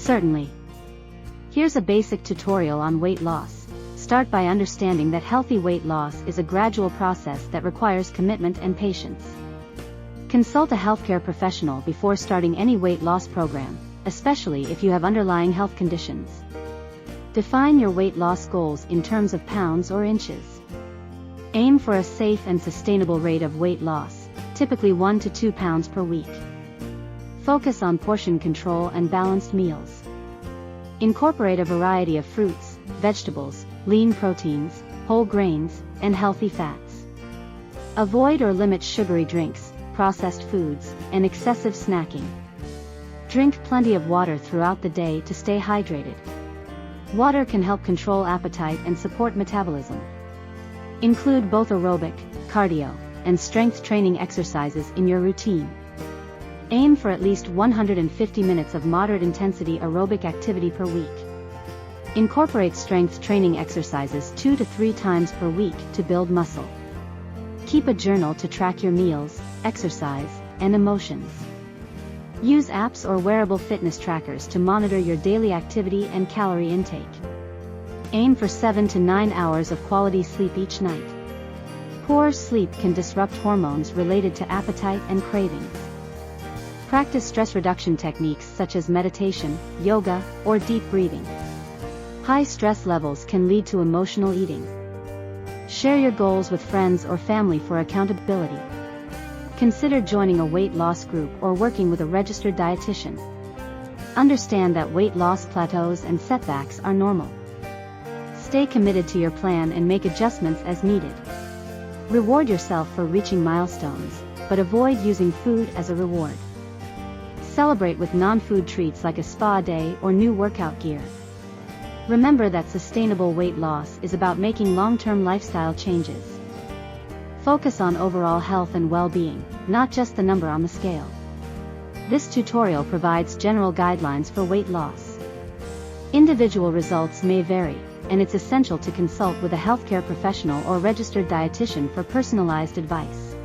Certainly. Here's a basic tutorial on weight loss. Start by understanding that healthy weight loss is a gradual process that requires commitment and patience. Consult a healthcare professional before starting any weight loss program, especially if you have underlying health conditions. Define your weight loss goals in terms of pounds or inches. Aim for a safe and sustainable rate of weight loss, typically 1 to 2 pounds per week. Focus on portion control and balanced meals. Incorporate a variety of fruits, vegetables, lean proteins, whole grains, and healthy fats. Avoid or limit sugary drinks, processed foods, and excessive snacking. Drink plenty of water throughout the day to stay hydrated. Water can help control appetite and support metabolism. Include both aerobic, cardio, and strength training exercises in your routine. Aim for at least 150 minutes of moderate intensity aerobic activity per week. Incorporate strength training exercises 2 to 3 times per week to build muscle. Keep a journal to track your meals, exercise, and emotions. Use apps or wearable fitness trackers to monitor your daily activity and calorie intake. Aim for 7 to 9 hours of quality sleep each night. Poor sleep can disrupt hormones related to appetite and cravings. Practice stress reduction techniques such as meditation, yoga, or deep breathing. High stress levels can lead to emotional eating. Share your goals with friends or family for accountability. Consider joining a weight loss group or working with a registered dietitian. Understand that weight loss plateaus and setbacks are normal. Stay committed to your plan and make adjustments as needed. Reward yourself for reaching milestones, but avoid using food as a reward. Celebrate with non-food treats like a spa day or new workout gear. Remember that sustainable weight loss is about making long-term lifestyle changes. Focus on overall health and well-being, not just the number on the scale. This tutorial provides general guidelines for weight loss. Individual results may vary, and it's essential to consult with a healthcare professional or registered dietitian for personalized advice.